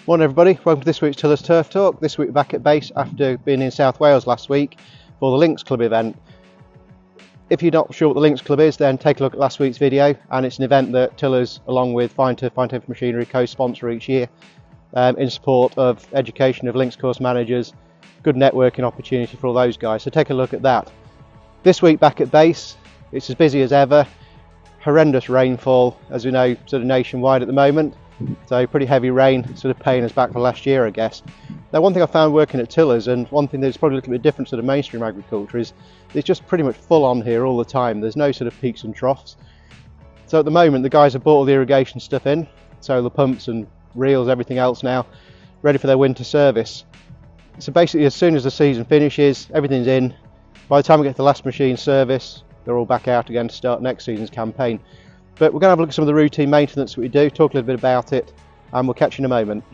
Morning everybody, welcome to this week's Tillers Turf Talk. This week back at base after being in South Wales last week for the Links Club event. If you're not sure what the Links Club is, then take a look at last week's video, and it's an event that Tillers along with Fine Turf Machinery co-sponsor each year in support of education of links course managers, good networking opportunity for all those guys, so take a look at that. This week back at base, it's as busy as ever, horrendous rainfall as we know sort of nationwide at the moment. So pretty heavy rain, sort of paying us back for last year, I guess. Now one thing I found working at Tillers, and one thing that's probably a little bit different to the mainstream agriculture, is it's just pretty much full on here all the time. There's no sort of peaks and troughs. So at the moment the guys have brought all the irrigation stuff in, solar pumps and reels, everything else now, ready for their winter service. So basically as soon as the season finishes, everything's in. By the time we get to the last machine service, they're all back out again to start next season's campaign. But we're going to have a look at some of the routine maintenance that we do, talk a little bit about it, and we'll catch you in a moment.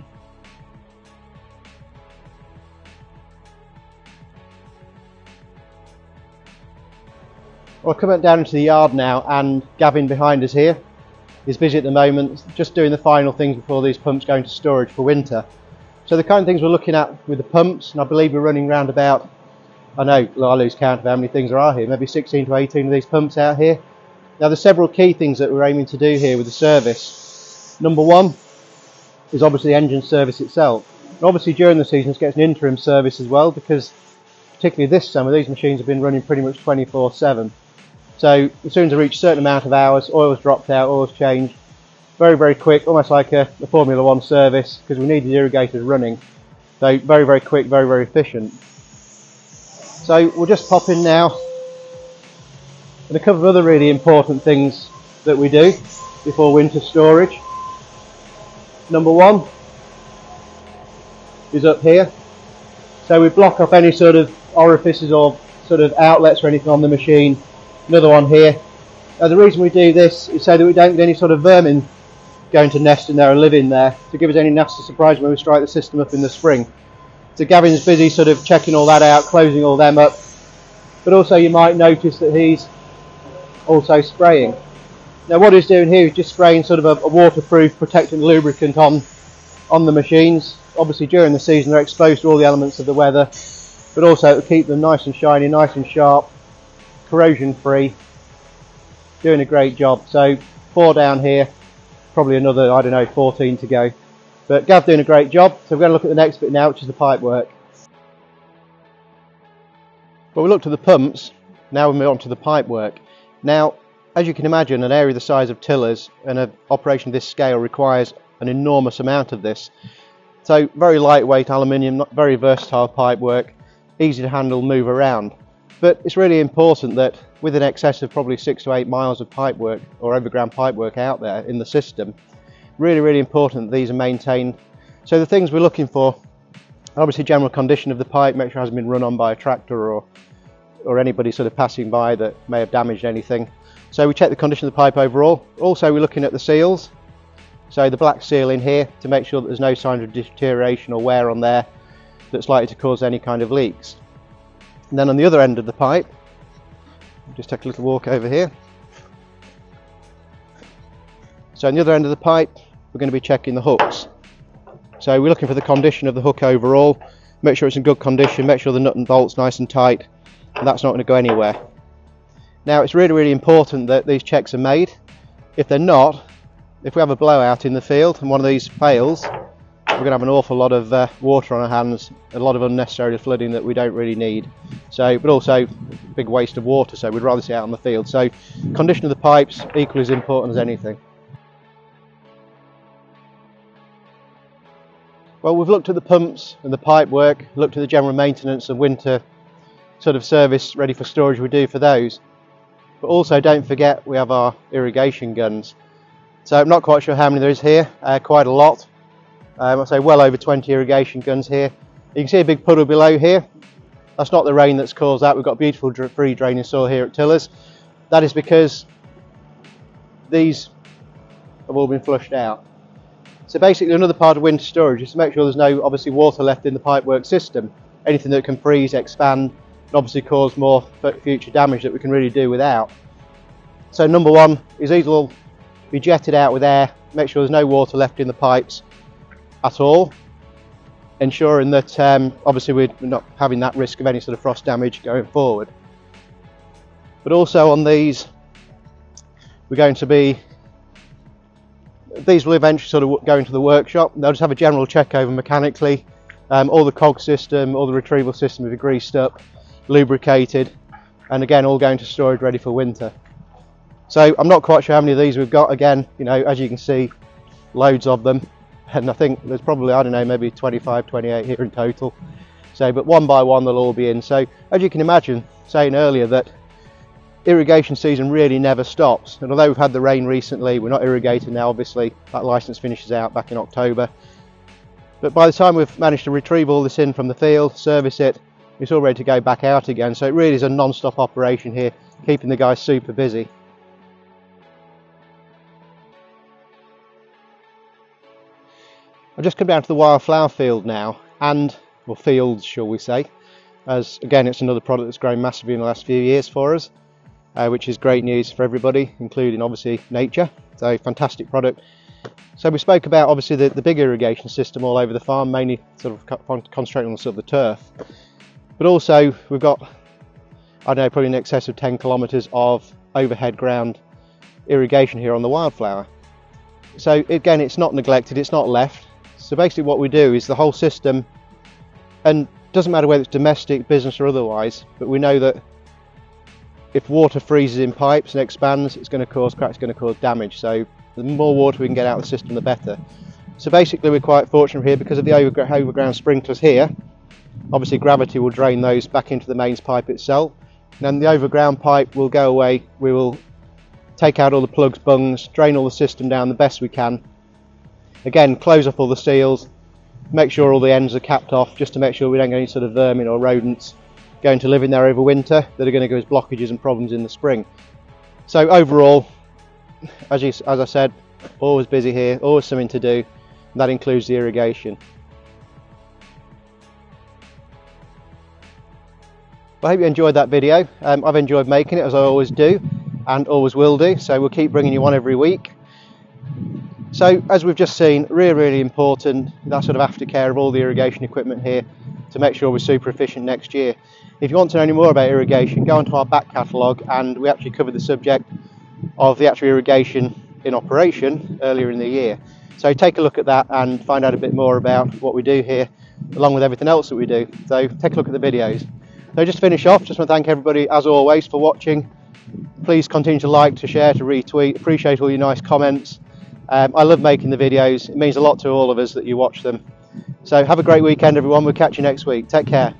Well, I'll come down into the yard now, and Gavin behind us here is busy at the moment, just doing the final things before these pumps go into storage for winter. So the kind of things we're looking at with the pumps, and I believe we're running around about, I know I lose count of how many things there are here, maybe 16 to 18 of these pumps out here. Now there's several key things that we're aiming to do here with the service. Number one is obviously the engine service itself. And obviously during the season it gets an interim service as well, because particularly this summer these machines have been running pretty much 24/7. So as soon as they reach a certain amount of hours, oil's dropped out, oil's changed. Very, very quick, almost like a Formula 1 service, because we need the irrigators running. So very, very quick, very, very efficient. So we'll just pop in now and a couple of other really important things that we do before winter storage. Number one is up here. So we block off any sort of orifices or sort of outlets or anything on the machine. Another one here. Now the reason we do this is so that we don't get any sort of vermin going to nest in there and live in there to give us any nasty surprise when we strike the system up in the spring. So Gavin's busy sort of checking all that out, closing all them up, but also you might notice that he's also spraying. Now what he's doing here is just spraying sort of a waterproof protectant lubricant on the machines. Obviously during the season they're exposed to all the elements of the weather, but also to keep them nice and shiny, nice and sharp, corrosion free. Doing a great job. So 4 down here, probably another, I don't know, 14 to go. But Gav doing a great job. So we're going to look at the next bit now, which is the pipe work. Well, we looked at the pumps, now we move on to the pipe work. Now, as you can imagine, an area the size of Tillers and an operation of this scale requires an enormous amount of this. So very lightweight aluminium, not very versatile pipe work, easy to handle, move around. But it's really important that with an excess of probably 6 to 8 miles of pipe work or overground pipe work out there in the system, really, really important that these are maintained. So the things we're looking for, obviously general condition of the pipe, make sure it hasn't been run on by a tractor or anybody sort of passing by that may have damaged anything. So we check the condition of the pipe overall. Also we're looking at the seals. So the black seal in here to make sure that there's no sign of deterioration or wear on there that's likely to cause any kind of leaks. And then on the other end of the pipe, just take a little walk over here. So on the other end of the pipe we're going to be checking the hooks. So we're looking for the condition of the hook overall, make sure it's in good condition, make sure the nut and bolt's nice and tight, and that's not going to go anywhere. Now it's really, really important that these checks are made. If they're not, if we have a blowout in the field and one of these fails, we're going to have an awful lot of water on our hands, a lot of unnecessary flooding that we don't really need. So, but also big waste of water, so we'd rather see it out on the field. So condition of the pipes equally as important as anything. Well, we've looked at the pumps and the pipe work, looked at the general maintenance and winter sort of service ready for storage we do for those. But also don't forget we have our irrigation guns. So I'm not quite sure how many there is here, quite a lot. I'd say well over 20 irrigation guns here. You can see a big puddle below here. That's not the rain that's caused that. We've got beautiful free draining soil here at Tillers. That is because these have all been flushed out. So basically another part of winter storage is to make sure there's no obviously water left in the pipework system. Anything that can freeze, expand, and obviously cause more future damage that we can really do without. So number one is these will be jetted out with air, make sure there's no water left in the pipes. at all, ensuring that obviously we're not having that risk of any sort of frost damage going forward. But also on these, we're going to be, these will eventually sort of go into the workshop. They'll just have a general check over mechanically. All the cog system, all the retrieval system will be greased up, lubricated, and again all going to storage ready for winter. So I'm not quite sure how many of these we've got. Again, you know, as you can see, loads of them, and I think there's probably, I don't know, maybe 25, 28 here in total. So, but one by one they'll all be in. So as you can imagine, saying earlier that irrigation season really never stops, and although we've had the rain recently, we're not irrigating now. Obviously that license finishes out back in October, but by the time we've managed to retrieve all this in from the field, service it, it's all ready to go back out again. So it really is a non-stop operation here, keeping the guys super busy. I've just come down to the wildflower field now, or fields shall we say, as again it's another product that's grown massively in the last few years for us, which is great news for everybody, including obviously nature. So fantastic product. So we spoke about obviously the big irrigation system all over the farm, mainly sort of concentrating on sort of the turf, but also we've got, I don't know, probably in excess of 10 kilometres of overhead ground irrigation here on the wildflower. So again, it's not neglected, it's not left. So basically what we do is the whole system, and it doesn't matter whether it's domestic, business or otherwise, but we know that if water freezes in pipes and expands, it's going to cause cracks, it's going to cause damage. So the more water we can get out of the system, the better. So basically we're quite fortunate here because of the overground sprinklers here. Obviously gravity will drain those back into the mains pipe itself. And then the overground pipe will go away. We will take out all the plugs, bungs, drain all the system down the best we can. Again, close up all the seals, make sure all the ends are capped off, just to make sure we don't get any sort of vermin or rodents going to live in there over winter that are going to give us blockages and problems in the spring. So overall, as I said, always busy here, always something to do, and that includes the irrigation. I hope you enjoyed that video. I've enjoyed making it, as I always do and always will do, so we'll keep bringing you one every week. So as we've just seen, really important, that sort of aftercare of all the irrigation equipment here to make sure we're super efficient next year. If you want to know any more about irrigation, go onto our back catalogue, and we actually covered the subject of the actual irrigation in operation earlier in the year. So take a look at that and find out a bit more about what we do here, along with everything else that we do. So take a look at the videos. So just to finish off, just want to thank everybody as always for watching. Please continue to like, to share, to retweet. Appreciate all your nice comments. I love making the videos. It means a lot to all of us that you watch them. So have a great weekend everyone. We'll catch you next week. Take care.